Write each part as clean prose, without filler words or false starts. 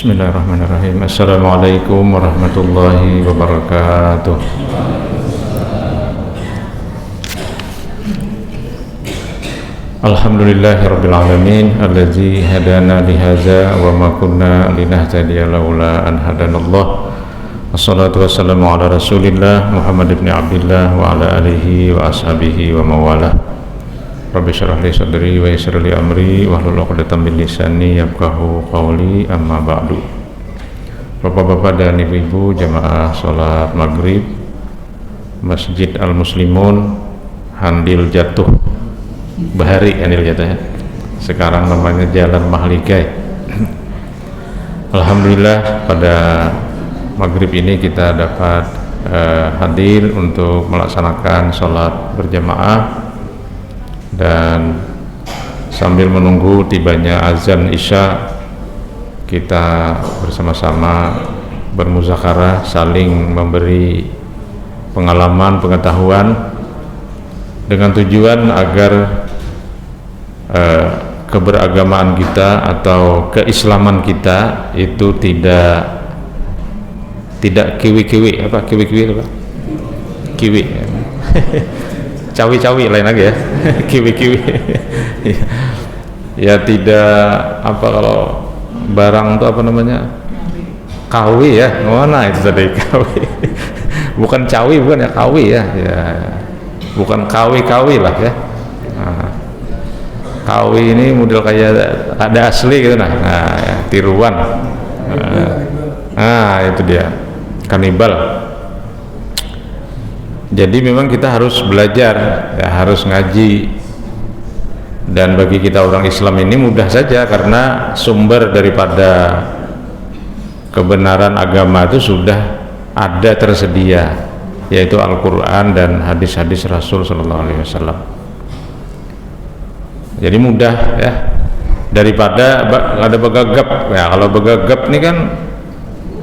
Bismillahirrahmanirrahim. Assalamualaikum warahmatullahi wabarakatuh. Alhamdulillahirabbil alamin allazi hadana li hadza wa ma kunna linahtadiya laula an hadanallah. Wassalatu wassalamu ala Rasulillah Muhammad ibn Abdillah wa ala alihi wa ashabihi wa mawalah. Rabbi syrah li sadri wa yassir li amri wahlul 'uqdatam min lisani yafqahu qawli, amma ba'du. Bapak-bapak dan ibu-ibu jamaah salat maghrib Masjid Al-Muslimun Handil Jatuh Bahari, Handil Jatuh ya. Sekarang namanya Jalan Mahligai. Alhamdulillah pada maghrib ini kita dapat hadir untuk melaksanakan salat berjamaah, dan sambil menunggu tibanya azan isya kita bersama-sama bermuzakarah, saling memberi pengalaman, pengetahuan dengan tujuan agar keberagamaan kita atau keislaman kita itu tidak kiwi-kiwi apa kiwi cawi-cawi lain lagi ya. Kiwi-kiwi ya, tidak apa, kalau barang itu apa namanya, kawi ya, mana itu tadi kawi bukan cawi, bukan ya, kawi ya, bukan kawi lah ya. Nah, kawi ini model kayak ada asli gitu, nah ya, tiruan. Nah itu dia, kanibal. Jadi memang kita harus belajar ya, harus ngaji. Dan bagi kita orang Islam ini mudah saja, karena sumber daripada kebenaran agama itu sudah ada tersedia, yaitu Al-Quran dan hadis-hadis Rasul Sallallahu Alaihi Wasallam. Jadi mudah ya, daripada ada begagap ya. Kalau begagap ini kan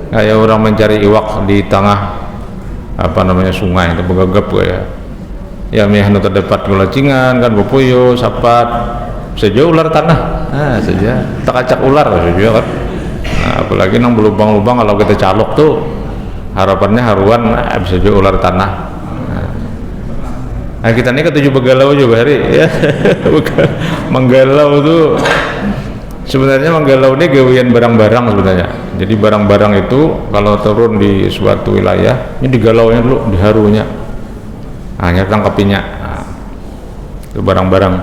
kayak orang mencari iwak di tengah apa namanya sungai, itu begagap ya mihnu terdapat gulacingan kan, bopoyo sapat saja ular tanah, saja tak acak ular saja kan. Nah, apalagi nang berlubang-lubang, kalau kita calok tuh harapannya haruan bisa saja ular tanah. Nah kita ini ketujuh begalau juga hari ya. Menggalau tuh sebenarnya, menggalau ini gawian barang-barang sebenarnya. Jadi barang-barang itu kalau turun di suatu wilayah, ini digalaunya dulu, diharunya, hanya tangkapinya. Nah, itu barang-barang.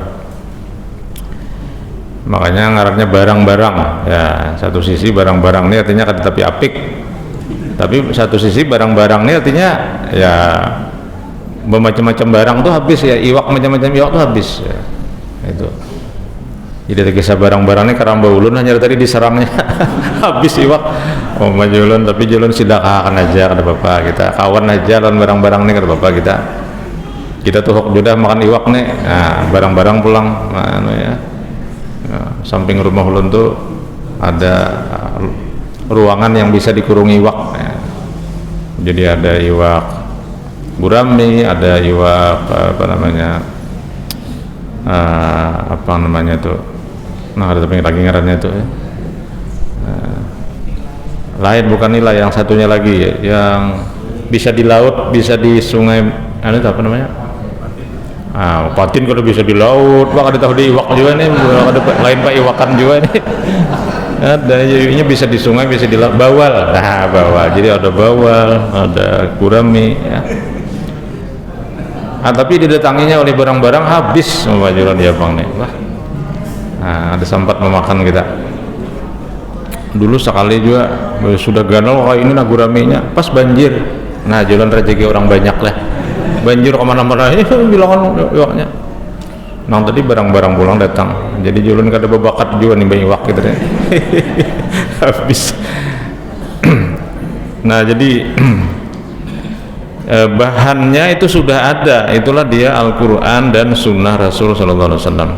Makanya ngarannya barang-barang. Ya, satu sisi barang-barang ini artinya tetapi apik. Tapi satu sisi barang-barang ini artinya ya bermacam-macam barang tuh habis ya, iwak macam-macam iwak tuh habis. Ya, itu. Jadi kisah barang-barang ini karamba ulun hanya tadi diserangnya habis iwak. Oh majulun, tapi julun sidak akan aja kata bapak kita, kawan aja lawan barang-barang ini kata bapak kita tuh hok judah makan iwak nih. Nah, barang-barang pulang mana ya. Nah, samping rumah ulun tuh ada ruangan yang bisa dikurungi iwak ya. Jadi ada iwak gurami, ada iwak apa namanya tuh, nah ada tapi lagi ngarannya itu ya. Lain, bukan nilai, yang satunya lagi ya, yang bisa di laut, bisa di sungai, itu apa namanya, patin kalau bisa di laut, pak ada tahu di iwak juga nih, ada lain pak iwakan juga nih. Ada ini bisa di sungai, bisa di laut, bawal. Nah bawal, jadi ada bawal, ada gurami ya. Tapi didatanginya oleh barang-barang habis sama jualan dia bang nih. Wah, ada sempat memakan kita. Dulu sekali juga sudah ganal kayak ini naguraminya pas banjir. Nah jalan rezeki orang banyak lah. Banjir kemana-mana ini bilangan iwaknya. Nah tadi barang-barang pulang datang. Jadi jalan kada bebakat juga nih banyak iwak gitu deh. Habis. Nah jadi bahannya itu sudah ada, itulah dia Al-Quran dan Sunnah Rasul Sallallahu Alaihi Wasallam.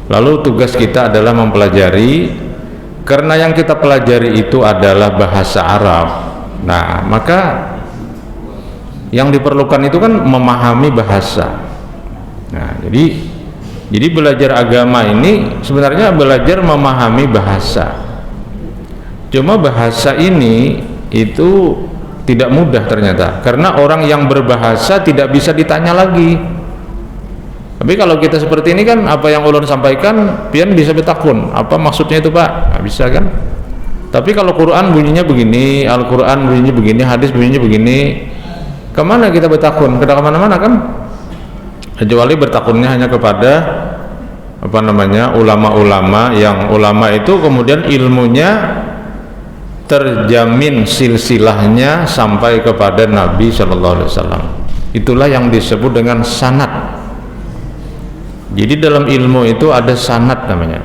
Lalu tugas kita adalah mempelajari, karena yang kita pelajari itu adalah bahasa Arab. Nah maka yang diperlukan itu kan memahami bahasa. Nah jadi belajar agama ini sebenarnya belajar memahami bahasa. Cuma bahasa ini itu tidak mudah ternyata, karena orang yang berbahasa tidak bisa ditanya lagi. Tapi kalau kita seperti ini kan, apa yang ulun sampaikan pian bisa betakun, apa maksudnya itu Pak? Nggak bisa kan? Tapi kalau Quran bunyinya begini, Al-Quran bunyinya begini, hadis bunyinya begini, kemana kita bertakun? Kita kemana-mana kan? Kecuali bertakunnya hanya kepada apa namanya, ulama-ulama, yang ulama itu kemudian ilmunya terjamin silsilahnya sampai kepada Nabi Shallallahu Alaihi Wasallam. Itulah yang disebut dengan sanad. Jadi dalam ilmu itu ada sanad namanya.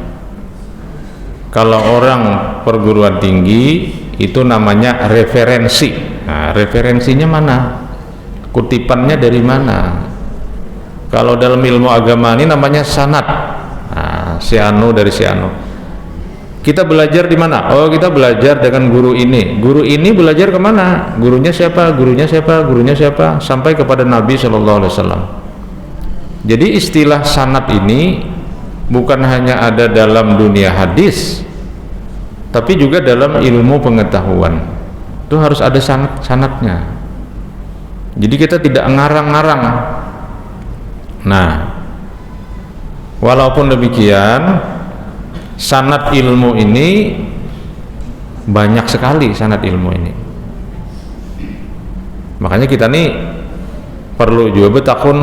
Kalau orang perguruan tinggi itu namanya referensi. Nah, referensinya mana? Kutipannya dari mana? Kalau dalam ilmu agama ini namanya sanad. Nah, si anu dari si anu. Kita belajar di mana? Oh, kita belajar dengan guru ini. Guru ini belajar kemana? Gurunya siapa? Gurunya siapa? Gurunya siapa? Sampai kepada Nabi Shallallahu Alaihi Wasallam. Jadi istilah sanad ini bukan hanya ada dalam dunia hadis, tapi juga dalam ilmu pengetahuan. Itu harus ada sanadnya. Jadi kita tidak ngarang-ngarang. Nah, walaupun demikian, sanad ilmu ini banyak sekali, sanad ilmu ini. Makanya kita nih perlu juga bertakun.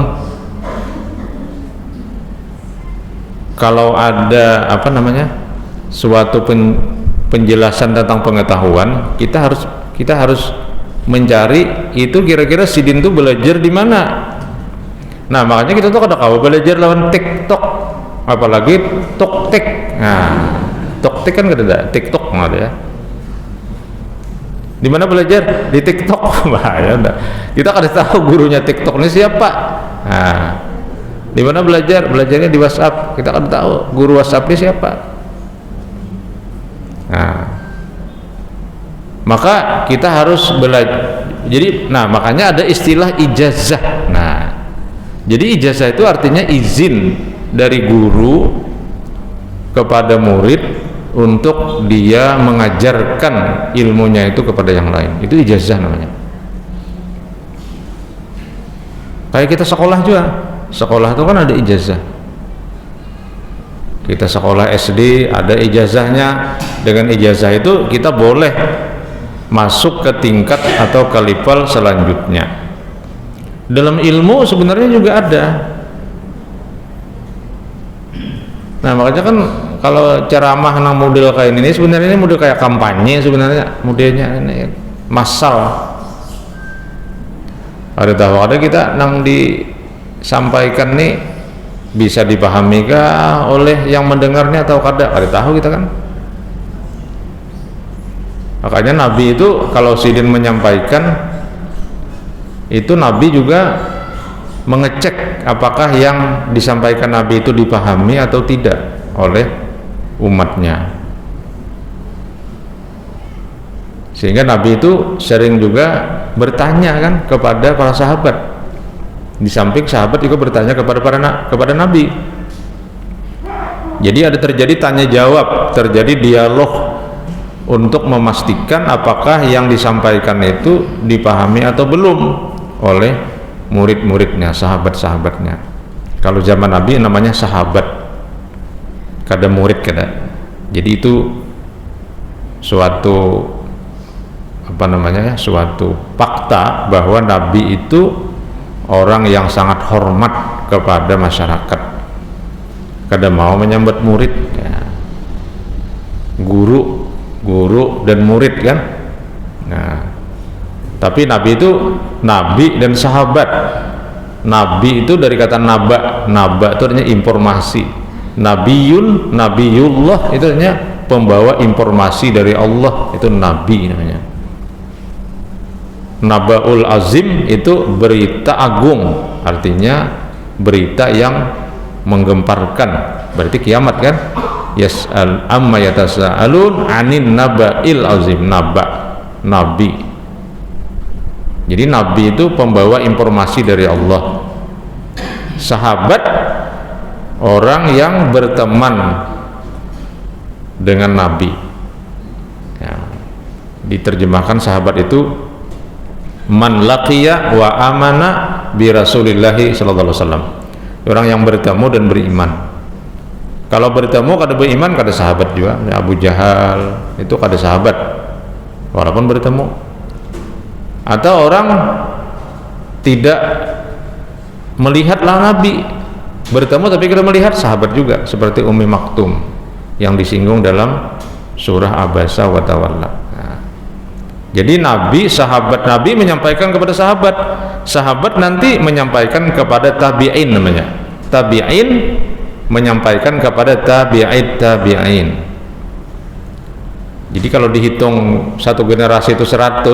Kalau ada apa namanya, suatu penjelasan tentang pengetahuan, kita harus mencari itu kira-kira sidin itu belajar di mana. Nah, makanya kita tuh kadang-kadang belajar lawan TikTok, apalagi TokTik. Nah, TokTik kan nggak ada, TikTok nggak ada ya. Di mana belajar? Di TikTok. Bahaya. Kita kadang tahu gurunya TikTok ini siapa. Nah, di mana belajar? Belajarnya di WhatsApp. Kita kan tahu guru WhatsApp-nya siapa. Nah, maka kita harus belajar. Jadi, nah makanya ada istilah ijazah. Nah, jadi ijazah itu artinya izin dari guru kepada murid untuk dia mengajarkan ilmunya itu kepada yang lain. Itu ijazah namanya. Kayak kita sekolah juga. Sekolah itu kan ada ijazah. Kita sekolah SD ada ijazahnya. Dengan ijazah itu kita boleh masuk ke tingkat atau ke level selanjutnya. Dalam ilmu sebenarnya juga ada. Nah, makanya kan kalau ceramah nang model kayak ini sebenarnya ini model kayak kampanye, sebenarnya modelnya ini massal. Ada tahu ada kita nang disampaikan nih bisa dipahami kah oleh yang mendengarnya atau kada? Ada tahu kita kan. Makanya Nabi itu kalau sidin menyampaikan itu, Nabi juga mengecek apakah yang disampaikan Nabi itu dipahami atau tidak oleh umatnya. Sehingga Nabi itu sering juga bertanya kan kepada para sahabat. Di samping sahabat juga bertanya kepada Nabi. Jadi ada terjadi tanya jawab, terjadi dialog untuk memastikan apakah yang disampaikan itu dipahami atau belum oleh murid-muridnya, sahabat-sahabatnya. Kalau zaman Nabi namanya sahabat, kada murid kada. Jadi itu suatu apa namanya ya, suatu fakta bahwa Nabi itu orang yang sangat hormat kepada masyarakat, kada mau menyambat murid ya. Guru dan murid kan. Nah, tapi Nabi itu nabi dan sahabat. Nabi itu dari kata naba itu artinya informasi. Nabiyullah itu artinya pembawa informasi dari Allah, itu nabi namanya. Nabaul azim itu berita agung, artinya berita yang menggemparkan, berarti kiamat kan. Yas'al amma yatasa'alun anin naba'il azim. Nabi. Jadi Nabi itu pembawa informasi dari Allah. Sahabat orang yang berteman dengan Nabi ya. diterjemahkan sahabat itu man laqiya wa amana bi Rasulillahi sallallahu alaihi wasallam, orang yang bertemu dan beriman. Kalau bertemu kada beriman kada sahabat juga. Abu Jahal itu kada sahabat walaupun bertemu. Atau orang tidak melihatlah Nabi, bertemu tapi kada melihat, sahabat juga, seperti Ummi Maktum yang disinggung dalam surah Abasa wa Tawalla. Nah, jadi Nabi, sahabat Nabi menyampaikan kepada sahabat, sahabat nanti menyampaikan kepada tabi'in, namanya tabi'in menyampaikan kepada tabi'in. Jadi kalau dihitung satu generasi itu 100,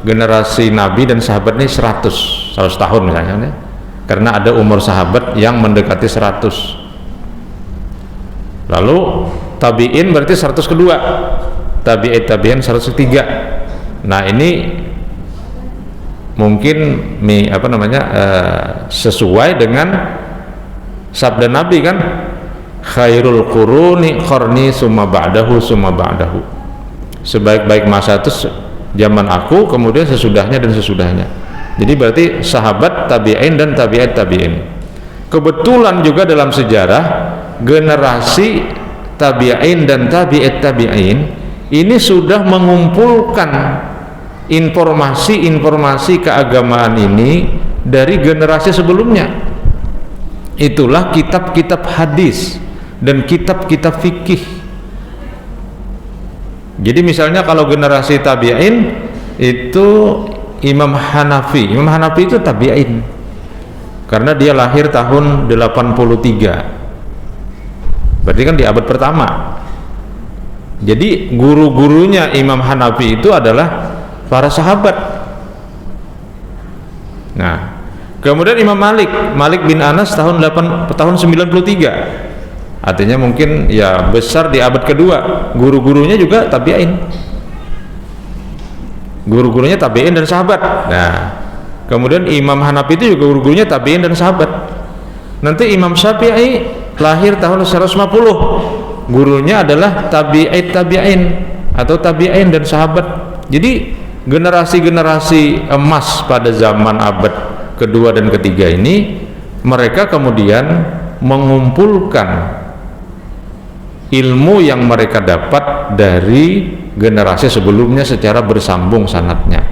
generasi Nabi dan sahabat ini 100 tahun misalnya, karena ada umur sahabat yang mendekati 100. Lalu tabi'in berarti 100 kedua, tabi'in 103. Nah ini mungkin sesuai dengan sabda Nabi kan, khairul quruni qarni summa ba'dahu, sebaik-baik masa itu zaman aku, kemudian sesudahnya dan sesudahnya. Jadi berarti sahabat, tabi'in dan tabi'in. Kebetulan juga dalam sejarah generasi tabi'in dan tabi'in ini sudah mengumpulkan informasi keagamaan ini dari generasi sebelumnya. Itulah kitab-kitab hadis dan kitab-kitab fikih. Jadi misalnya kalau generasi tabi'in itu Imam Hanafi itu tabi'in karena dia lahir tahun 83, berarti kan di abad pertama. Jadi guru-gurunya Imam Hanafi itu adalah para sahabat. Nah, kemudian Imam Malik bin Anas tahun 93, artinya mungkin ya besar di abad kedua. Guru-gurunya juga tabi'in, guru-gurunya tabi'in dan sahabat. Nah, kemudian Imam Hanafi itu juga guru-gurunya tabi'in dan sahabat. Nanti Imam Syafi'i lahir tahun 150, gurunya adalah tabi'in atau tabi'in dan sahabat. Jadi generasi-generasi emas pada zaman abad kedua dan ketiga ini, mereka kemudian mengumpulkan ilmu yang mereka dapat dari generasi sebelumnya secara bersambung sanadnya.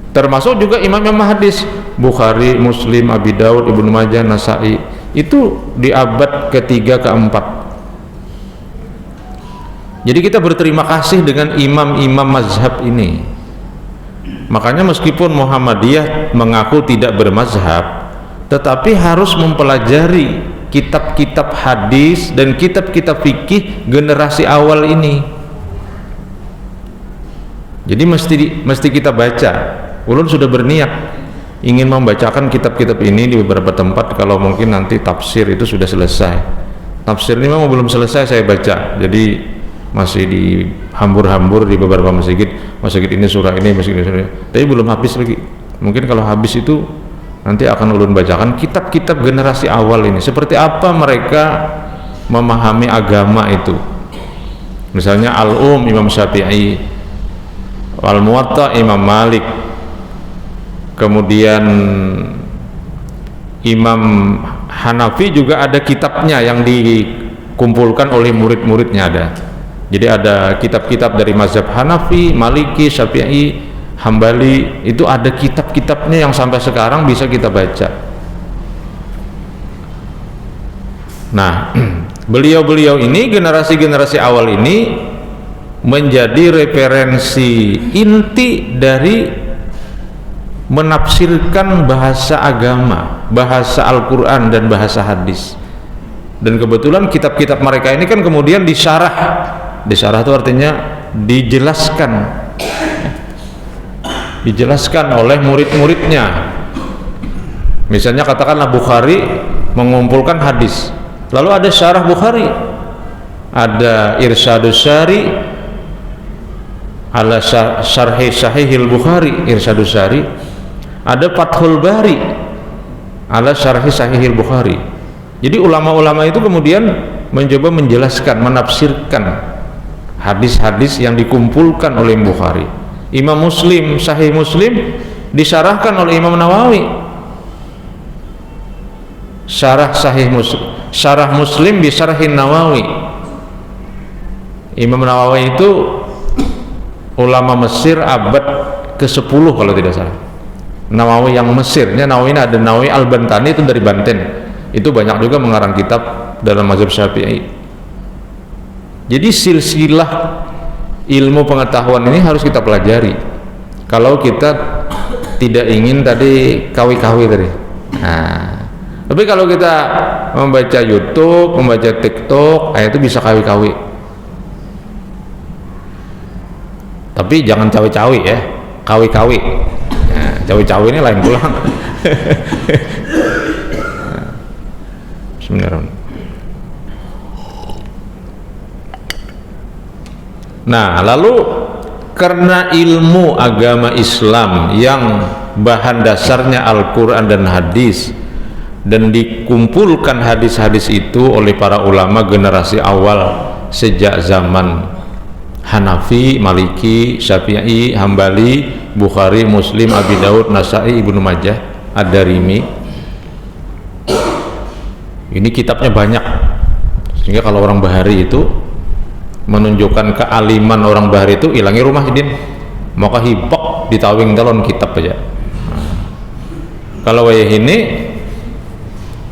Termasuk juga imam-imam hadis, Bukhari, Muslim, Abi Daud, Ibnu Majah, Nasai, itu di abad ketiga keempat. Jadi kita berterima kasih dengan imam-imam mazhab ini. Makanya meskipun Muhammadiyah mengaku tidak bermazhab, tetapi harus mempelajari kitab-kitab hadis dan kitab-kitab fikih generasi awal ini. Jadi mesti kita baca. Ulun sudah berniat ingin membacakan kitab-kitab ini di beberapa tempat, kalau mungkin nanti tafsir itu sudah selesai. Tafsir ini memang belum selesai saya baca, jadi masih dihambur-hambur di beberapa masjid ini surah ini, masjid ini surah ini, tapi belum habis lagi. Mungkin kalau habis itu nanti akan ulun bacakan kitab-kitab generasi awal ini, seperti apa mereka memahami agama itu. Misalnya Al-Imam Syafi'i, Al-Muwatta Imam Malik, kemudian Imam Hanafi juga ada kitabnya yang dikumpulkan oleh murid-muridnya ada. Jadi ada kitab-kitab dari mazhab Hanafi, Maliki, Syafi'i, Hambali, itu ada kitab-kitabnya yang sampai sekarang bisa kita baca. Nah, beliau-beliau ini, generasi-generasi awal ini menjadi referensi inti dari menafsirkan bahasa agama, bahasa Al-Quran dan bahasa hadis. Dan kebetulan kitab-kitab mereka ini kan kemudian disyarah itu artinya dijelaskan oleh murid-muridnya. Misalnya katakanlah Bukhari mengumpulkan hadis, lalu ada syarah Bukhari, ada Irsyadus Syari ala syarhi Sahihil Bukhari, Irsyadus Syari, ada Fathul Bari ala syarhi Sahihil Bukhari. Jadi ulama-ulama itu kemudian mencoba menjelaskan, menafsirkan hadis-hadis yang dikumpulkan oleh Bukhari. Imam Muslim, Sahih Muslim disyarahkan oleh Imam Nawawi. Syarah Sahih Muslim, Syarah Muslim bi Syarhin Nawawi. Imam Nawawi itu ulama Mesir abad ke-10 kalau tidak salah. Nawawi yang Mesirnya, Nawawi ini ada Nawawi Al-Bantani itu dari Banten. Itu banyak juga mengarang kitab dalam mazhab Syafi'i. Jadi silsilah ilmu pengetahuan ini harus kita pelajari kalau kita tidak ingin tadi kawi-kawi tadi. Nah, tapi kalau kita membaca YouTube, membaca TikTok, itu bisa kawi-kawi. Tapi jangan cawe-cawe ya, kawi-kawi. Nah, cawe-cawe ini lain pulang. Bismillahirrahmanirrahim. Nah, lalu karena ilmu agama Islam yang bahan dasarnya Al-Quran dan hadis, dan dikumpulkan hadis-hadis itu oleh para ulama generasi awal sejak zaman Hanafi, Maliki, Syafi'i, Hambali, Bukhari, Muslim, Abi Daud, Nasai, Ibnu Majah, Ad-Darimi. Ini kitabnya banyak, sehingga kalau orang Bahari itu menunjukkan kealiman orang Bahari itu ilangi rumah idin maka hibak ditawing talon kitab aja. Kalau wayah ini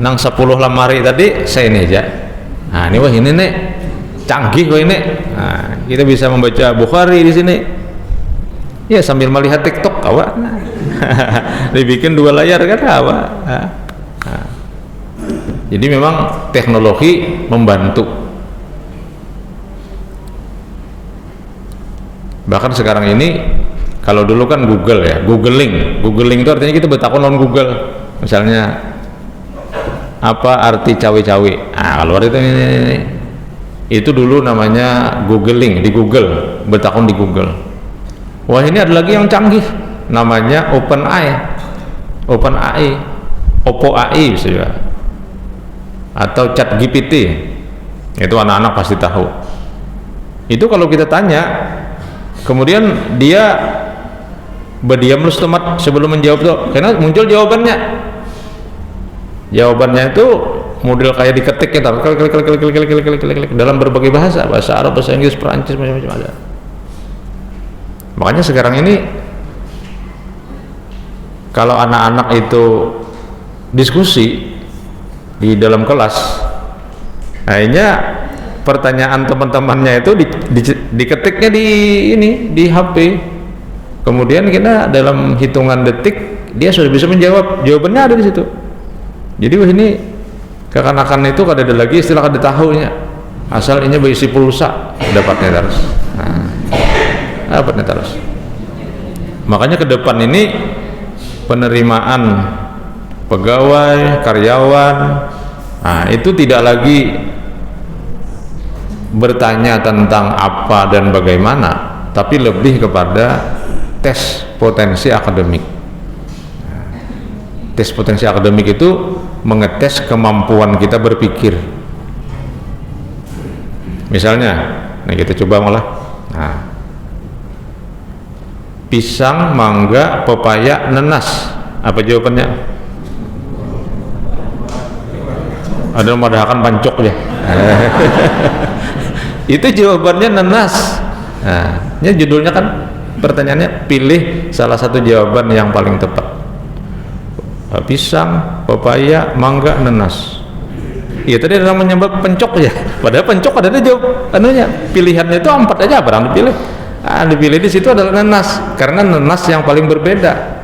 nang 10 lemari tadi saya ini aja. Nah ini wah ini nih canggih wah ini. Nah, kita bisa membaca Bukhari di sini ya sambil melihat TikTok kawan. Dibikin 2 layar kan kawan. Nah. Jadi memang teknologi membantu. Bahkan sekarang ini kalau dulu kan Google ya, googling itu artinya kita bertakon non Google, misalnya apa arti cawe-cawe. Nah kalau itu ini itu dulu namanya googling, di Google, bertakon di Google. Wah ini ada lagi yang canggih, namanya OpenAI, Oppo AI bisa juga, atau ChatGPT. Itu anak-anak pasti tahu. Itu kalau kita tanya, kemudian dia berdiam lu setemat sebelum menjawab tuh, karena muncul jawabannya itu model kayak diketik ya, klik dalam berbagai bahasa Arab, bahasa Inggris, Perancis, macam-macam ada. Makanya sekarang ini kalau anak-anak itu diskusi di dalam kelas, akhirnya pertanyaan teman-temannya itu diketiknya di HP, kemudian kita dalam hitungan detik dia sudah bisa menjawab, jawabannya ada di situ. Jadi wah ini kekanakan itu kada ada lagi istilah kada tahunya, asal ini berisi pulsa dapatnya terus. Dapatnya terus. Makanya ke depan ini penerimaan pegawai, karyawan, itu tidak lagi bertanya tentang apa dan bagaimana, tapi lebih kepada tes potensi akademik. Tes potensi akademik itu mengetes kemampuan kita berpikir. Misalnya, kita coba ngolah. Pisang, mangga, pepaya, nanas. Apa jawabannya? Ada madahakan pancok ya. Itu jawabannya nanas. Nah, ini judulnya kan pertanyaannya pilih salah satu jawaban yang paling tepat. Pisang, pepaya, mangga, nanas. Iya tadi ada menyebab pencok ya. Padahal pencok ada jawab pilihannya itu 4 aja barang dipilih. Dipilih di situ adalah nanas karena nanas yang paling berbeda.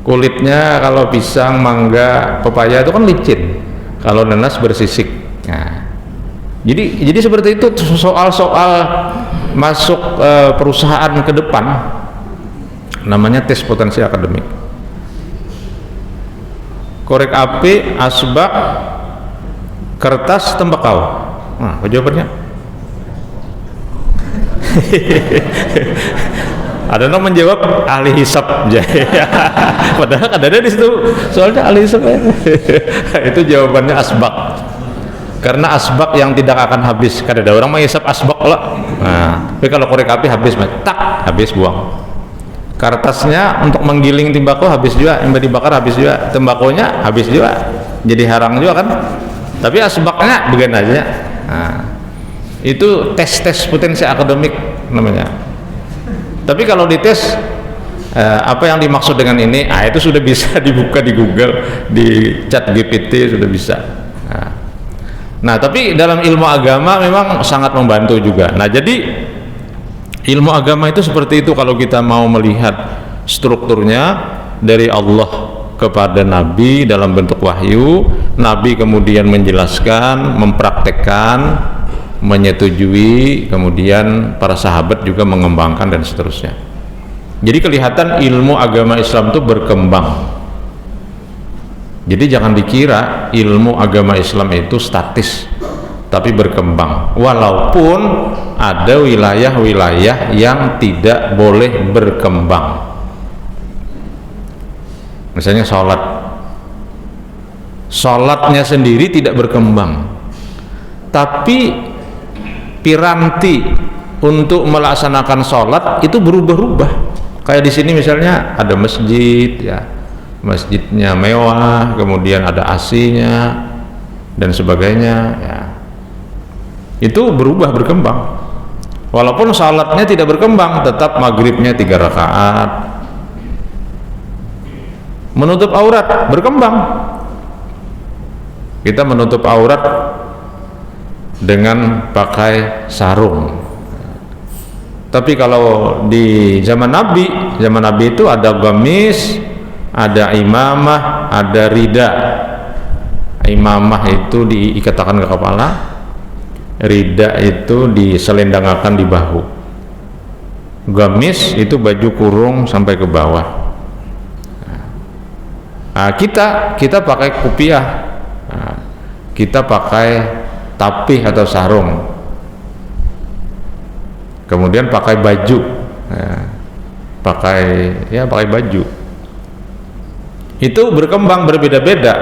Kulitnya kalau pisang, mangga, pepaya itu kan licin. Kalau nanas bersisik. Nah, jadi seperti itu soal-soal masuk perusahaan ke depan namanya tes potensi akademik. Korek api, asbak, kertas, tembakau. Nah, apa jawabannya? Ada yang menjawab ahli hisab. Padahal ada di situ soalnya ahli hisab. Itu jawabannya asbak. karena asbak yang tidak akan habis. Kada ada orang menghisap asbak lah. Nah, tapi kalau korek api habis, tak habis, buang. Kertasnya untuk menggiling tembakau habis juga, yang dibakar habis juga, tembakonya habis juga, jadi harang juga kan. Tapi asbaknya bagian aja. Nah, itu tes potensi akademik namanya. Tapi kalau dites apa yang dimaksud dengan ini, itu sudah bisa dibuka di Google, di chat GPT sudah bisa. Nah, tapi dalam ilmu agama memang sangat membantu juga. Nah, jadi ilmu agama itu seperti itu kalau kita mau melihat strukturnya dari Allah kepada Nabi dalam bentuk wahyu, Nabi kemudian menjelaskan, mempraktekkan, menyetujui, kemudian para sahabat juga mengembangkan dan seterusnya. Jadi kelihatan ilmu agama Islam itu berkembang. Jadi jangan dikira ilmu agama Islam itu statis, tapi berkembang. Walaupun ada wilayah-wilayah yang tidak boleh berkembang. Misalnya sholatnya sendiri tidak berkembang, tapi piranti untuk melaksanakan sholat itu berubah-ubah. Kayak di sini misalnya ada masjid, ya, masjidnya mewah, kemudian ada AC-nya dan sebagainya, ya. Itu berubah, berkembang. Walaupun salatnya tidak berkembang, tetap maghribnya 3 rakaat. Menutup aurat berkembang. Kita menutup aurat dengan pakai sarung. Tapi kalau di zaman Nabi itu ada gamis, ada imamah, ada rida. Imamah itu diikatakan ke kepala, rida itu diselendangkan di bahu, gamis itu baju kurung sampai ke bawah. Nah, kita pakai kupiah, nah, kita pakai tapih atau sarung, kemudian pakai baju, nah, pakai baju. Itu berkembang berbeda-beda,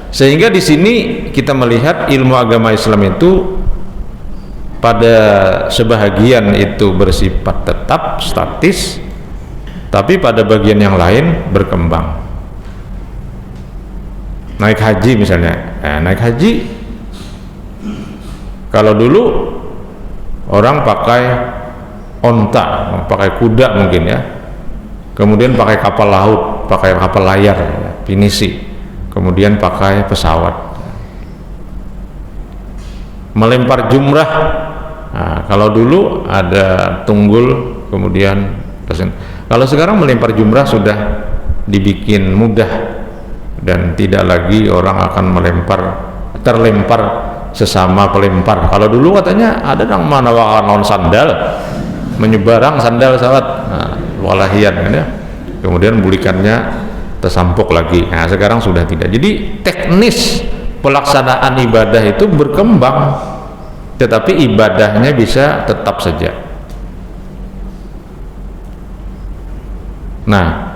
sehingga di sini kita melihat ilmu agama Islam itu pada sebahagian itu bersifat tetap statis, tapi pada bagian yang lain berkembang. Naik haji misalnya, naik haji kalau dulu orang pakai onta, pakai kuda mungkin ya, kemudian pakai kapal laut, pakai kapal layar, pinisi, kemudian pakai pesawat. Melempar jumrah, nah, kalau dulu ada tunggul, kemudian kalau sekarang melempar jumrah sudah dibikin mudah dan tidak lagi orang akan terlempar sesama pelempar. Kalau dulu katanya ada yang mana non sandal, menyebarang sandal sahabat, nah, walahian kan ya, kemudian bulikannya tersampuk lagi. Nah, sekarang sudah tidak. Jadi teknis pelaksanaan ibadah itu berkembang, tetapi ibadahnya bisa tetap saja. Nah,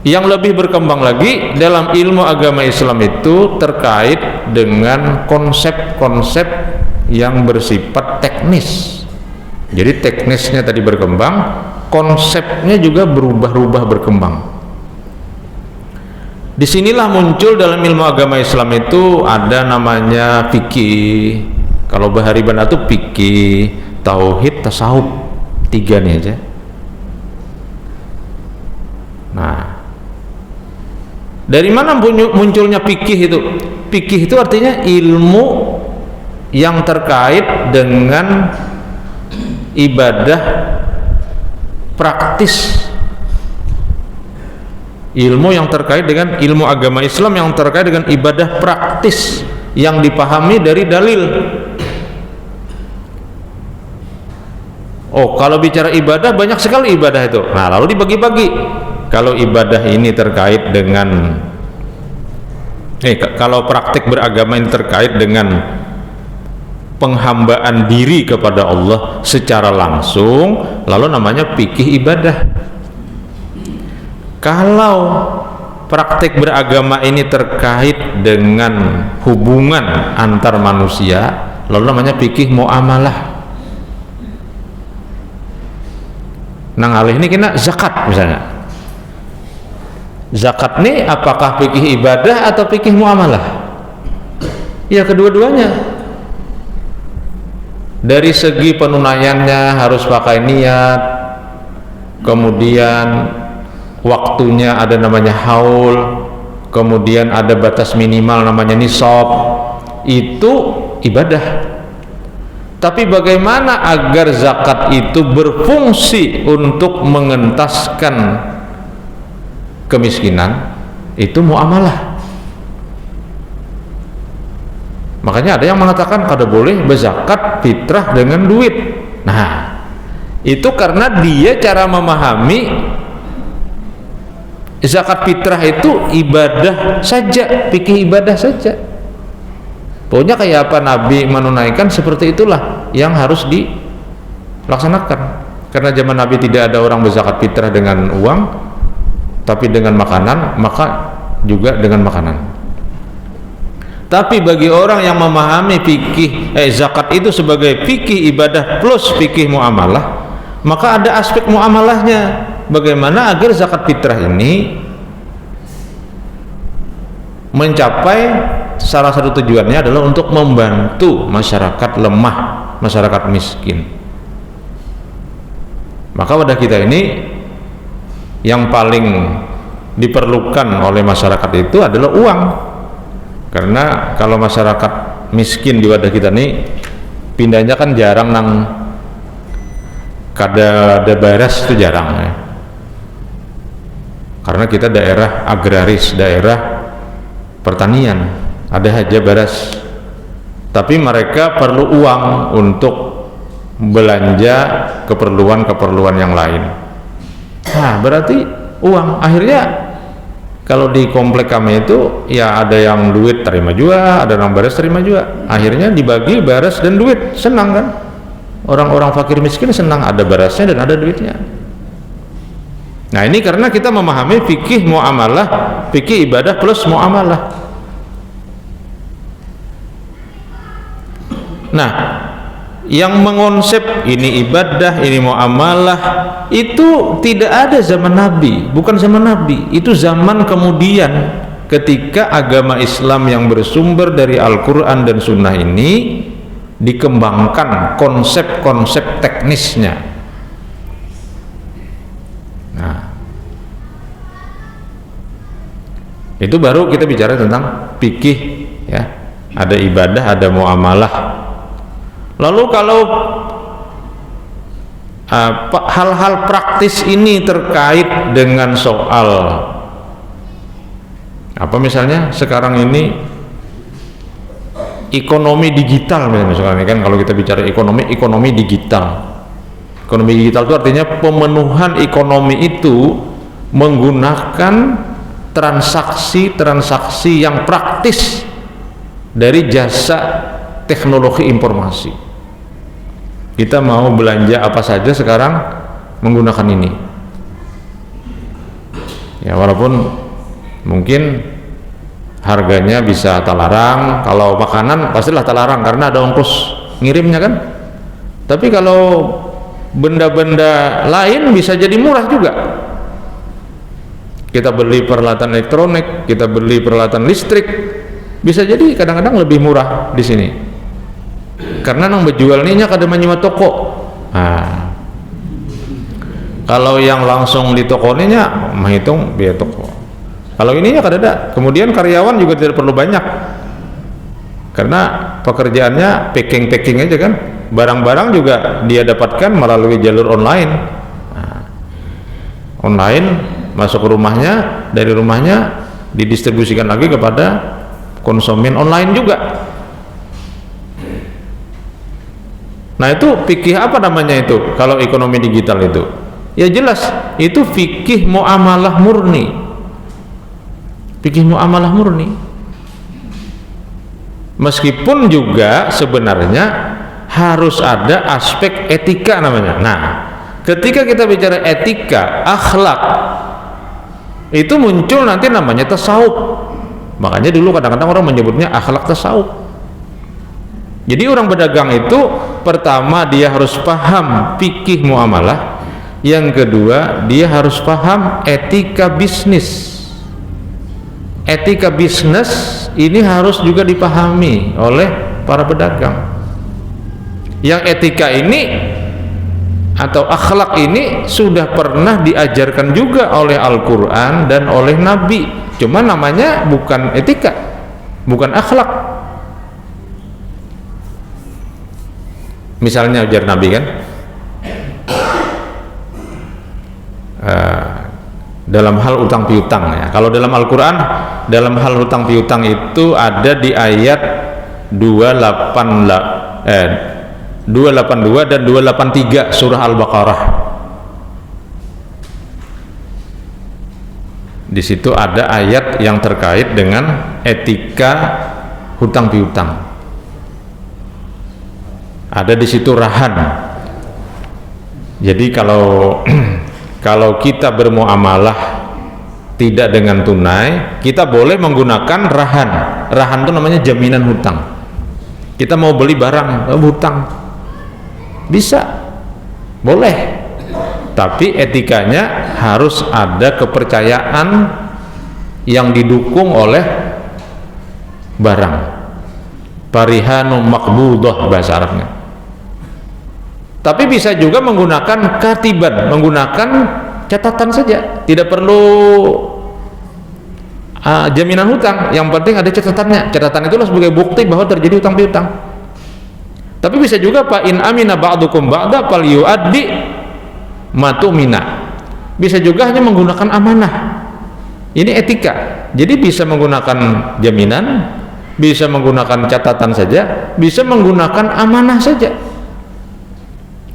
yang lebih berkembang lagi dalam ilmu agama Islam itu terkait dengan konsep-konsep yang bersifat teknis. Jadi teknisnya tadi berkembang, konsepnya juga berubah-ubah berkembang. Disinilah muncul dalam ilmu agama Islam itu ada namanya fikih. Kalau bahari bana itu fikih, tauhid, tasawuf, 3 nih aja. Nah, dari mana munculnya fikih itu? Fikih itu artinya ilmu yang terkait dengan ibadah praktis. Ilmu yang terkait dengan ilmu agama Islam yang terkait dengan ibadah praktis yang dipahami dari dalil. Oh, kalau bicara ibadah banyak sekali ibadah itu. Nah, lalu dibagi-bagi. Kalau ibadah ini terkait dengan kalau praktik beragama ini terkait dengan penghambaan diri kepada Allah secara langsung, lalu namanya fikih ibadah. Kalau praktik beragama ini terkait dengan hubungan antar manusia, lalu namanya fikih muamalah. Nang alih ini kena zakat misalnya. Zakat ini apakah fikih ibadah atau fikih muamalah? Ya kedua-duanya. Dari segi penunaiannya harus pakai niat, kemudian waktunya ada namanya haul, kemudian ada batas minimal namanya nisab, itu ibadah. Tapi bagaimana agar zakat itu berfungsi untuk mengentaskan kemiskinan, itu muamalah. Makanya ada yang mengatakan kada boleh berzakat fitrah dengan duit. Nah, itu karena dia cara memahami zakat fitrah itu ibadah saja, fikih ibadah saja. Pokoknya kayak apa Nabi menunaikan, seperti itulah yang harus dilaksanakan. Karena zaman Nabi tidak ada orang berzakat fitrah dengan uang, tapi dengan makanan, maka juga dengan makanan. Tapi bagi orang yang memahami fikih zakat itu sebagai fikih ibadah plus fikih muamalah, maka ada aspek muamalahnya. Bagaimana agar zakat fitrah ini mencapai, salah satu tujuannya adalah untuk membantu masyarakat lemah, masyarakat miskin. Maka pada kita ini yang paling diperlukan oleh masyarakat itu adalah uang. Karena kalau masyarakat miskin di wadah kita ini pindahnya kan jarang, nang kada ada baras itu jarang ya. Karena kita daerah agraris, daerah pertanian, ada aja baras. Tapi mereka perlu uang untuk belanja keperluan-keperluan yang lain. Nah, berarti uang. Akhirnya kalau di komplek kami itu ya ada yang duit terima juga, ada yang baras terima juga. Akhirnya dibagi baras dan duit, senang kan? Orang-orang fakir miskin senang ada barasnya dan ada duitnya. Nah, ini karena kita memahami fikih muamalah, fikih ibadah plus muamalah. Nah, yang mengonsep ini ibadah, ini muamalah, itu tidak ada zaman Nabi, bukan zaman Nabi, itu zaman kemudian ketika agama Islam yang bersumber dari Al-Quran dan Sunnah ini dikembangkan konsep-konsep teknisnya. Nah, itu baru kita bicara tentang fikih ya, ada ibadah, ada muamalah. Lalu kalau hal-hal praktis ini terkait dengan soal apa, misalnya sekarang ini ekonomi digital, misalnya kan, kalau kita bicara ekonomi digital. Ekonomi digital itu artinya pemenuhan ekonomi itu menggunakan transaksi yang praktis dari jasa teknologi informasi. Kita mau belanja apa saja sekarang menggunakan ini. Ya, walaupun mungkin harganya bisa talarang, kalau makanan pastilah talarang karena ada ongkos ngirimnya kan. Tapi kalau benda-benda lain bisa jadi murah juga. Kita beli peralatan elektronik, kita beli peralatan listrik, bisa jadi kadang-kadang lebih murah di sini. Karena nang berjual ini kada menyewa toko. Nah, kalau yang langsung di toko ini menghitung biaya toko. Kalau ininya kada ada. Kemudian karyawan juga tidak perlu banyak. Karena pekerjaannya packing aja kan. Barang-barang juga dia dapatkan melalui jalur online. Nah, online masuk ke rumahnya, dari rumahnya didistribusikan lagi kepada konsumen online juga. Nah, itu fikih apa namanya itu kalau ekonomi digital itu? Ya jelas, itu fikih muamalah murni. Fikih muamalah murni. Meskipun juga sebenarnya harus ada aspek etika namanya. Nah, ketika kita bicara etika, akhlak, Itu muncul nanti namanya tasawuf. Makanya dulu kadang-kadang orang menyebutnya akhlak tasawuf. Jadi orang berdagang itu pertama dia harus paham fikih muamalah, yang kedua dia harus paham etika bisnis. Etika bisnis ini harus juga dipahami oleh para pedagang. Yang etika ini atau akhlak ini sudah pernah diajarkan juga oleh Al-Quran dan oleh Nabi, cuma namanya bukan etika, bukan akhlak. Misalnya ujar Nabi kan, dalam hal utang piutang ya. Kalau dalam Al-Quran, dalam hal utang piutang itu ada di ayat 282 dan 283 surah Al-Baqarah. Di situ ada ayat yang terkait dengan etika hutang piutang. Ada di situ rahan. Jadi kalau kita bermuamalah tidak dengan tunai, kita boleh menggunakan rahan. Rahan itu namanya jaminan hutang. Kita mau beli barang, hutang, bisa, boleh, tapi etikanya harus ada kepercayaan yang didukung oleh barang. Parihanum maqbudah bahasa Arabnya. Tapi bisa juga menggunakan katiban, menggunakan catatan saja, tidak perlu jaminan hutang, yang penting ada catatannya. Catatan itulah sebagai bukti bahwa terjadi hutang piutang. Tapi bisa juga fa in amina ba'dukum ba'da falyu'addi ma tumina. Bisa juga hanya menggunakan amanah. Ini etika. Jadi bisa menggunakan jaminan, bisa menggunakan catatan saja, bisa menggunakan amanah saja.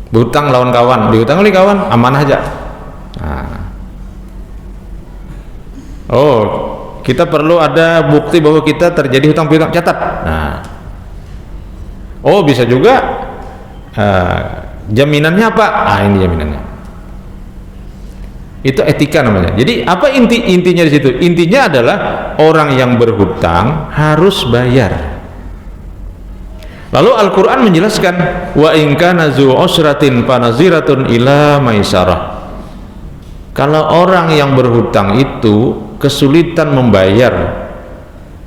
Berhutang lawan kawan, dihutang oleh kawan, amanah aja. Nah. Oh, kita perlu ada bukti bahwa kita terjadi hutang piutang, catat. Nah. Oh, bisa juga jaminannya apa? Ini jaminannya. Itu etika namanya. Jadi apa intinya di situ? Intinya adalah orang yang berhutang harus bayar. Lalu Al-Quran menjelaskan, wa in kana zu usratin fanaziratun ila maisarah. Kalau orang yang berhutang itu kesulitan membayar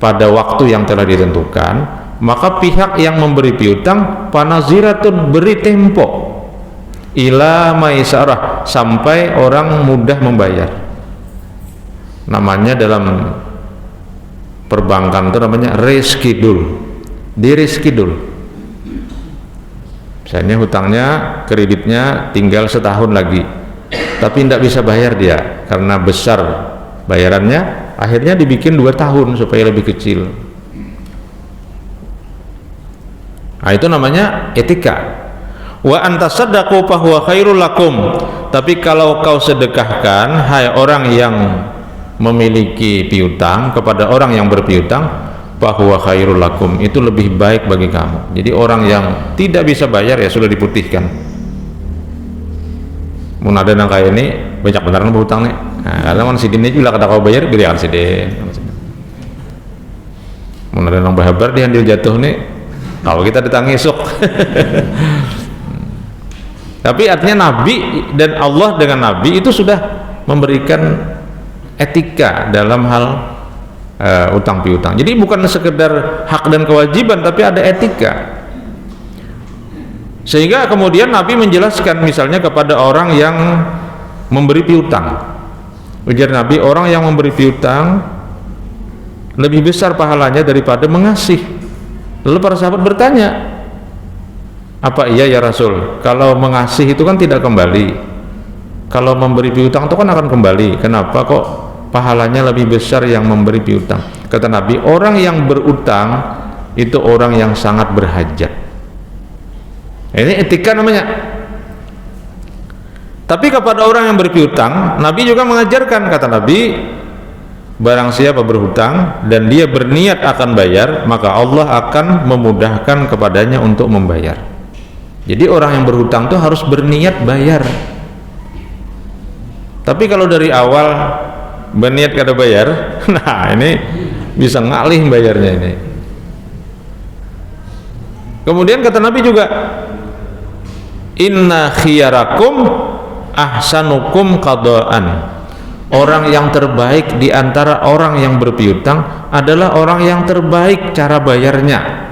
pada waktu yang telah ditentukan, maka pihak yang memberi piutang panaziratun, beri tempo ila maisarah, sampai orang mudah membayar. Namanya dalam perbankan itu namanya reschedule, di reschedule. Misalnya hutangnya, kreditnya tinggal setahun lagi, tapi tidak bisa bayar dia karena besar bayarannya, akhirnya dibikin 2 tahun supaya lebih kecil. Nah, itu namanya etika. Wa antasaddaqu fahuwa khairul lakum. Tapi kalau kau sedekahkan, hai orang yang memiliki piutang, kepada orang yang berpiutang, fahuwa khairul lakum, itu lebih baik bagi kamu. Jadi orang yang tidak bisa bayar ya sudah diputihkan. Mun ada nang kayak ini banyak beneran berhutang nih. Nah, karena man sidin ini juga kada kau bayar, berikan sidin. Mun ada nang berhabar dia handil jatuh nih, kalau kita ditangi esok. Tapi artinya Nabi dan Allah dengan Nabi itu sudah memberikan etika dalam hal utang piutang. Jadi bukan sekedar hak dan kewajiban, tapi ada etika. Sehingga kemudian Nabi menjelaskan misalnya kepada orang yang memberi piutang. Ujar Nabi, orang yang memberi piutang lebih besar pahalanya daripada mengasih. Lalu para sahabat bertanya, apa iya ya Rasul, kalau mengasih itu kan tidak kembali, kalau memberi piutang itu kan akan kembali, kenapa kok pahalanya lebih besar yang memberi piutang? Kata Nabi, orang yang berutang itu orang yang sangat berhajat. Ini etika namanya. Tapi kepada orang yang berpiutang, Nabi juga mengajarkan, kata Nabi, barang siapa berhutang dan dia berniat akan bayar, maka Allah akan memudahkan kepadanya untuk membayar. Jadi orang yang berhutang itu harus berniat bayar. Tapi kalau dari awal berniat kada bayar, nah ini bisa ngalih bayarnya ini. Kemudian kata Nabi juga, inna khiyarakum ahsanukum qadaan. Orang yang terbaik di antara orang yang berpiutang adalah orang yang terbaik cara bayarnya.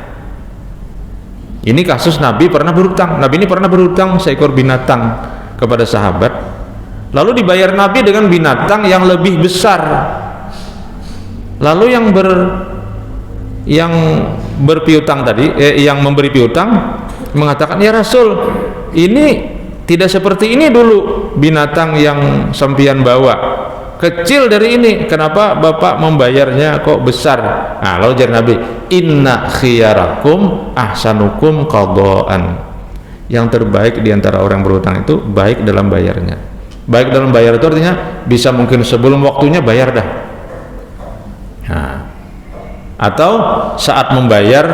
Ini kasus Nabi pernah berhutang. Nabi ini pernah berhutang seekor binatang kepada sahabat, lalu dibayar Nabi dengan binatang yang lebih besar. Lalu yang berpiutang tadi, yang memberi piutang mengatakan, ya Rasul, ini tidak seperti ini dulu binatang yang sampian bawa, kecil dari ini, kenapa Bapak membayarnya kok besar? Nah, lalu jar Nabi, inna khiyarakum ahsanukum qadaan. Yang terbaik di antara orang berhutang itu baik dalam bayarnya. Baik dalam bayar itu artinya bisa mungkin sebelum waktunya bayar dah. Nah, atau saat membayar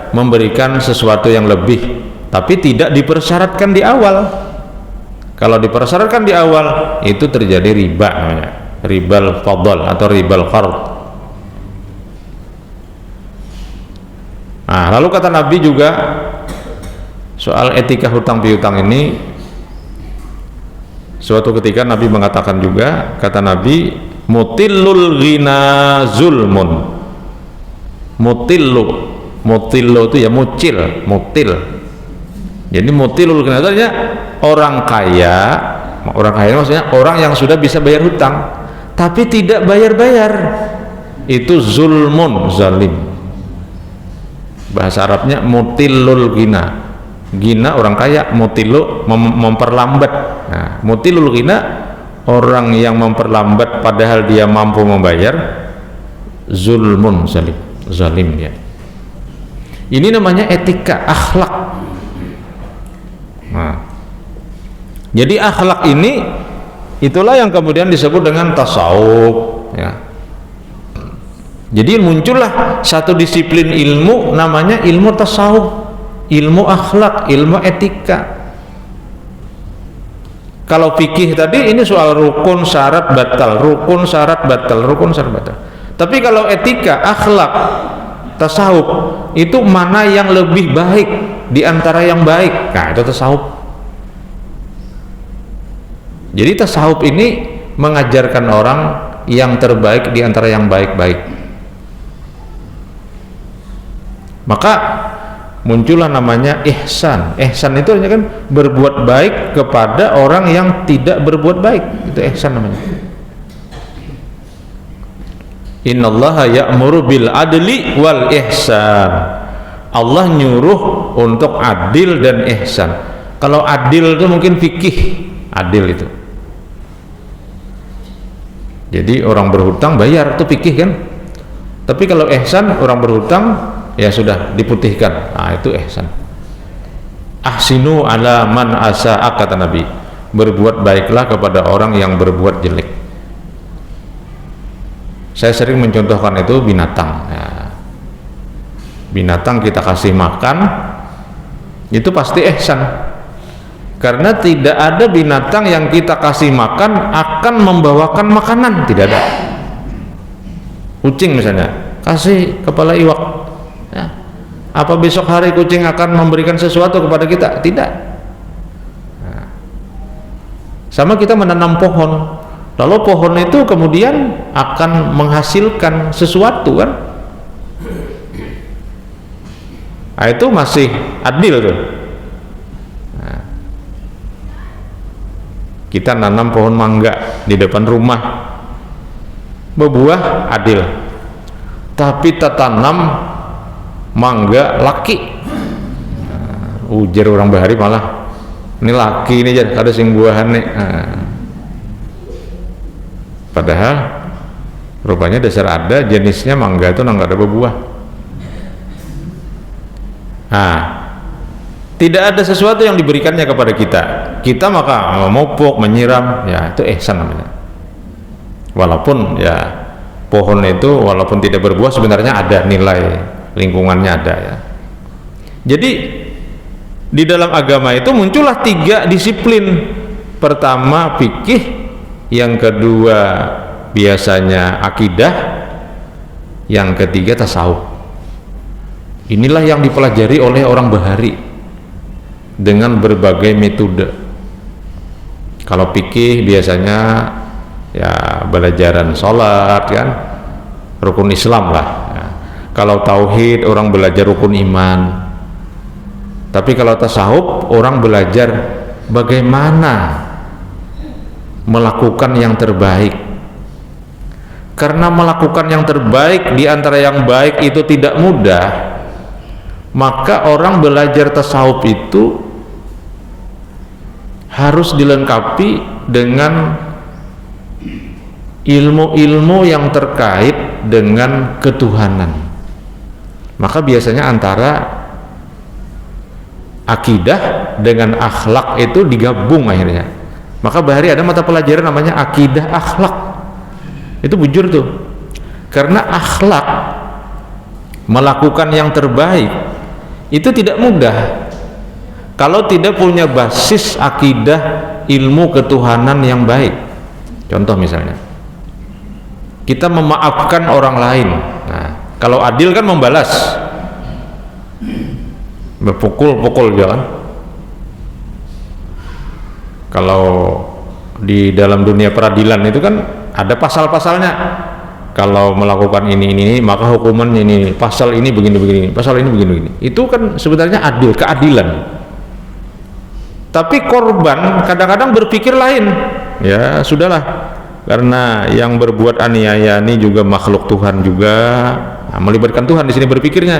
memberikan sesuatu yang lebih, tapi tidak dipersyaratkan di awal. Kalau dipersyaratkan di awal itu terjadi riba namanya, ribal fadl atau ribal qard. Nah, lalu kata Nabi juga soal etika hutang piutang ini, suatu ketika Nabi mengatakan juga, kata Nabi, mutilul ghina zulmun. Mutillu itu ya mucil, mutil. Jadi mutilul ghina itu artinya orang kaya maksudnya orang yang sudah bisa bayar hutang tapi tidak bayar-bayar, itu zulmun, zalim. Bahasa Arabnya mutilul ghina. Gina orang kaya, mutilu memperlambat. Nah, mutilul ghina orang yang memperlambat padahal dia mampu membayar, zulmun, zalim ya. Ini namanya etika, akhlak. Nah, jadi akhlak ini itulah yang kemudian disebut dengan tasawuf ya. Jadi muncullah satu disiplin ilmu namanya ilmu tasawuf, ilmu akhlak, ilmu etika. Kalau fikih tadi ini soal rukun syarat batal, rukun syarat batal, rukun syarat batal. Tapi kalau etika, akhlak, tasawuf itu mana yang lebih baik di antara yang baik, nah itu tasawuf. Jadi tasawuf ini mengajarkan orang yang terbaik di antara yang baik-baik. Maka muncullah namanya ihsan. Ihsan itu artinya kan berbuat baik kepada orang yang tidak berbuat baik, itu ihsan namanya. Innallaha ya'muru bil adli wal ihsan. Allah nyuruh untuk adil dan ihsan. Kalau adil itu mungkin fikih, adil itu. Jadi orang berhutang bayar, itu fikih kan. Tapi kalau ihsan, orang berhutang ya sudah diputihkan, nah itu ihsan. Ahsinu ala man asa'a, kata Nabi, berbuat baiklah kepada orang yang berbuat jelek. Saya sering mencontohkan itu binatang ya. Binatang kita kasih makan itu pasti ihsan, karena tidak ada binatang yang kita kasih makan akan membawakan makanan, tidak ada. Kucing misalnya kasih kepala iwak ya. Apa besok hari kucing akan memberikan sesuatu kepada kita? Tidak. Nah, sama kita menanam pohon, lalu pohon itu kemudian akan menghasilkan sesuatu kan? Nah, itu masih adil tuh. Nah, kita nanam pohon mangga di depan rumah, berbuah, adil. Tapi kita tanam mangga laki, ujar orang bahari malah ini laki ini jadi ada sing buahan nih. Padahal rupanya dasar ada jenisnya mangga itu nggak ada berbuah. Nah, tidak ada sesuatu yang diberikannya kepada kita maka memupuk, menyiram, ya itu ihsan namanya. Walaupun ya pohon itu walaupun tidak berbuah sebenarnya ada nilai lingkungannya, ada ya. Jadi di dalam agama itu muncullah 3 disiplin. Pertama fikih, yang kedua biasanya akidah, yang ketiga tasawuf. Inilah yang dipelajari oleh orang Bahari dengan berbagai metode. Kalau fikih biasanya ya belajaran sholat kan, rukun Islam lah ya. Kalau tauhid orang belajar rukun iman. Tapi kalau tasawuf orang belajar bagaimana melakukan yang terbaik. Karena melakukan yang terbaik di antara yang baik itu tidak mudah, maka orang belajar tasawuf itu harus dilengkapi dengan ilmu-ilmu yang terkait dengan ketuhanan. Maka biasanya antara akidah dengan akhlak itu digabung akhirnya. Maka Bahari ada mata pelajaran namanya akidah akhlak. Itu bujur tuh. Karena akhlak, melakukan yang terbaik itu tidak mudah kalau tidak punya basis akidah ilmu ketuhanan yang baik. Contoh misalnya, kita memaafkan orang lain. Nah, kalau adil kan membalas, berpukul-pukul jangan. Kalau di dalam dunia peradilan itu kan ada pasal-pasalnya. Kalau melakukan ini maka hukumannya ini, pasal ini begini, pasal ini begini. Itu kan sebenarnya adil, keadilan. Tapi korban kadang-kadang berpikir lain. Ya sudahlah, karena yang berbuat aniaya ini juga makhluk Tuhan juga. Nah, melibatkan Tuhan di sini berpikirnya.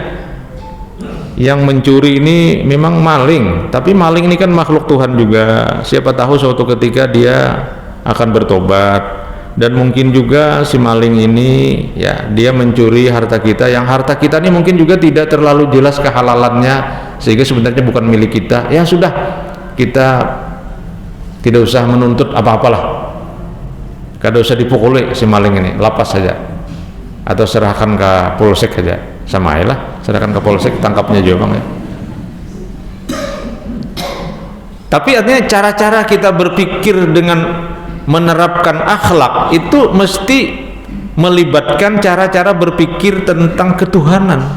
Yang mencuri ini memang maling, tapi maling ini kan makhluk Tuhan juga. Siapa tahu suatu ketika dia akan bertobat. Dan mungkin juga si maling ini ya dia mencuri harta kita, yang harta kita ini mungkin juga tidak terlalu jelas kehalalannya, sehingga sebenarnya bukan milik kita. Ya sudah, kita tidak usah menuntut apa-apalah, kada usah dipukuli si maling ini, lapas saja atau serahkan ke polsek saja, sama aja lah, serahkan ke polsek, tangkapnya juga bang ya. Tapi artinya cara-cara kita berpikir dengan menerapkan akhlak itu mesti melibatkan cara-cara berpikir tentang ketuhanan.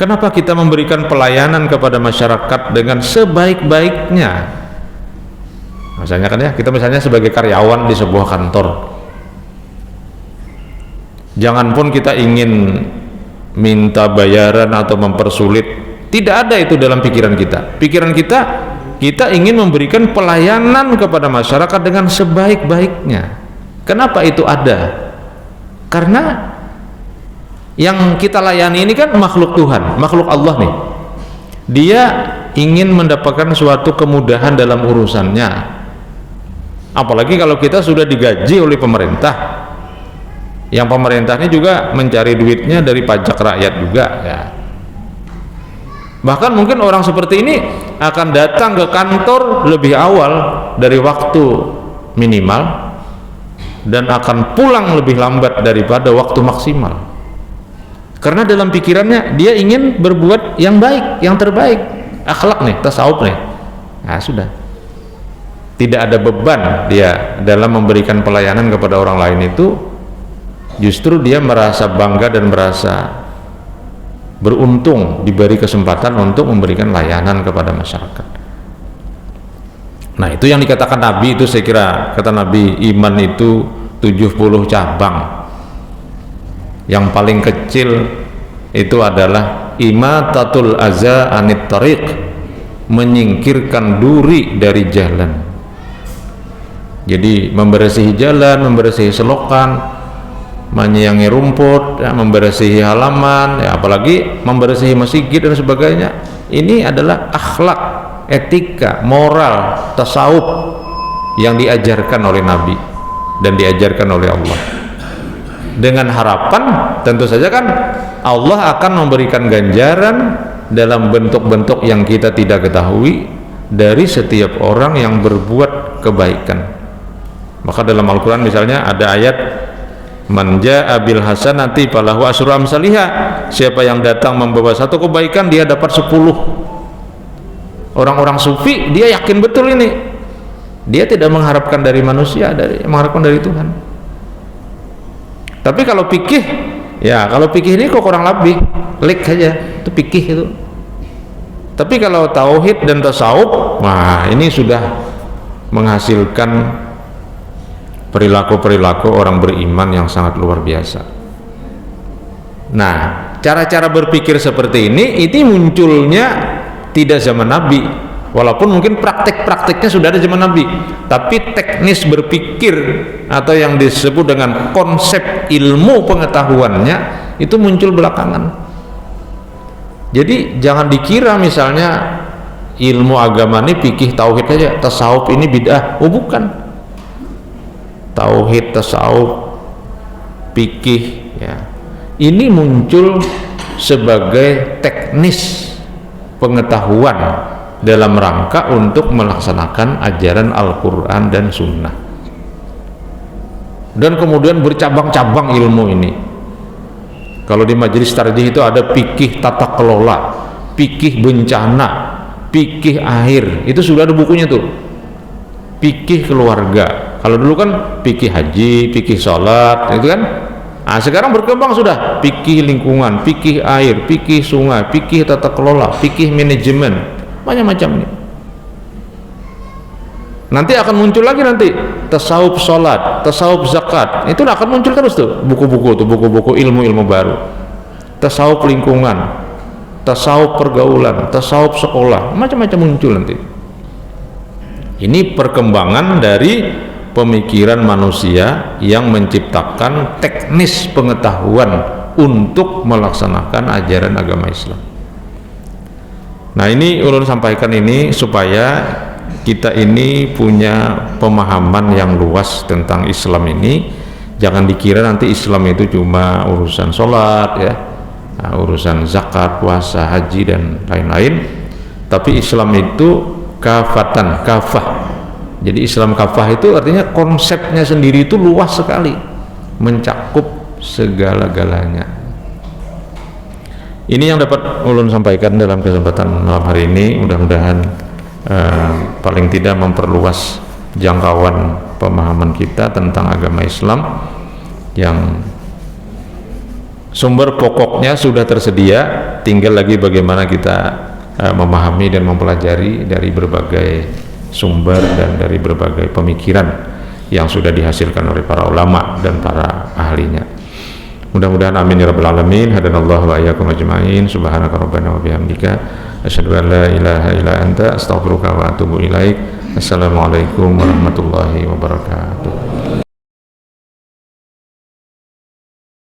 Kenapa kita memberikan pelayanan kepada masyarakat dengan sebaik-baiknya? Misalnya kan ya, kita misalnya sebagai karyawan di sebuah kantor, jangan pun kita ingin minta bayaran atau mempersulit, tidak ada itu dalam pikiran kita. Pikiran kita ingin memberikan pelayanan kepada masyarakat dengan sebaik-baiknya. Kenapa itu ada? Karena yang kita layani ini kan makhluk Tuhan, makhluk Allah nih. Dia ingin mendapatkan suatu kemudahan dalam urusannya. Apalagi kalau kita sudah digaji oleh pemerintah. Yang pemerintahnya juga mencari duitnya dari pajak rakyat juga ya. Bahkan mungkin orang seperti ini akan datang ke kantor lebih awal dari waktu minimal dan akan pulang lebih lambat daripada waktu maksimal, karena dalam pikirannya dia ingin berbuat yang baik, yang terbaik, akhlak nih, tasawuf nih. Nah sudah, tidak ada beban dia dalam memberikan pelayanan kepada orang lain. Itu justru dia merasa bangga dan merasa beruntung diberi kesempatan untuk memberikan layanan kepada masyarakat. Nah itu yang dikatakan Nabi itu, saya kira kata Nabi, iman itu 70 cabang. Yang paling kecil itu adalah imatatul aza anit tariq, menyingkirkan duri dari jalan. Jadi membersihi jalan, membersihi selokan, menyiangi rumput, ya, membersihi halaman, ya, apalagi membersihi masjid dan sebagainya. Ini adalah akhlak, etika, moral, tasawuf yang diajarkan oleh Nabi dan diajarkan oleh Allah. Dengan harapan tentu saja kan Allah akan memberikan ganjaran dalam bentuk-bentuk yang kita tidak ketahui dari setiap orang yang berbuat kebaikan. Maka dalam Al-Quran misalnya ada ayat, man jaa bil hasanati falahu asyru amsalihha, siapa yang datang membawa satu kebaikan dia dapat 10. Orang-orang sufi dia yakin betul ini, Dia tidak mengharapkan dari manusia, mengharapkan dari Tuhan. Tapi kalau fikih, ya kalau fikih ini kok kurang lebih klik aja, itu fikih itu. Tapi kalau tauhid dan tasawuf, nah ini sudah menghasilkan perilaku-perilaku orang beriman yang sangat luar biasa. Nah, cara-cara berpikir seperti ini munculnya tidak zaman Nabi, walaupun mungkin praktek-prakteknya sudah ada zaman Nabi, tapi teknis berpikir atau yang disebut dengan konsep ilmu pengetahuannya itu muncul belakangan. Jadi jangan dikira misalnya ilmu agama ini fikih tauhid aja, tasawuf ini bid'ah. Oh bukan, tauhid, tasawuf, fikih ya, ini muncul sebagai teknis pengetahuan dalam rangka untuk melaksanakan ajaran Al-Quran dan Sunnah, dan kemudian bercabang-cabang ilmu ini. Kalau di majelis tarjih itu ada fikih tata kelola, fikih bencana, fikih air, itu sudah ada bukunya tuh. Fikih keluarga, kalau dulu kan fikih haji, fikih sholat, itu kan. Nah, sekarang berkembang sudah fikih lingkungan, fikih air, fikih sungai, fikih tata kelola, fikih manajemen, macam-macam nih. Nanti akan muncul lagi nanti tasawuf sholat, tasawuf zakat, itu akan muncul terus tuh buku-buku ilmu-ilmu baru. Tasawuf lingkungan, tasawuf pergaulan, tasawuf sekolah, macam-macam muncul nanti. Ini perkembangan dari pemikiran manusia yang menciptakan teknis pengetahuan untuk melaksanakan ajaran agama Islam. Nah, ini ulun sampaikan ini supaya kita ini punya pemahaman yang luas tentang Islam ini. Jangan dikira nanti Islam itu cuma urusan sholat ya, urusan zakat, puasa, haji dan lain-lain. Tapi Islam itu kafatan, kafah. Jadi Islam kafah itu artinya konsepnya sendiri itu luas sekali, mencakup segala-galanya. Ini yang dapat ulun sampaikan dalam kesempatan malam hari ini. Mudah-mudahan paling tidak memperluas jangkauan pemahaman kita tentang agama Islam yang sumber pokoknya sudah tersedia, tinggal lagi bagaimana kita memahami dan mempelajari dari berbagai sumber dan dari berbagai pemikiran yang sudah dihasilkan oleh para ulama dan para ahlinya. Mudah-mudahan amin ya rabbal alamin. Hadanallahu wa iyyakum ajma'in. Subhanaka rabbana wa bihamdika asyhadu an la ilaha illa anta astaghfiruka wa atubu ilaik. Assalamualaikum warahmatullahi wabarakatuh.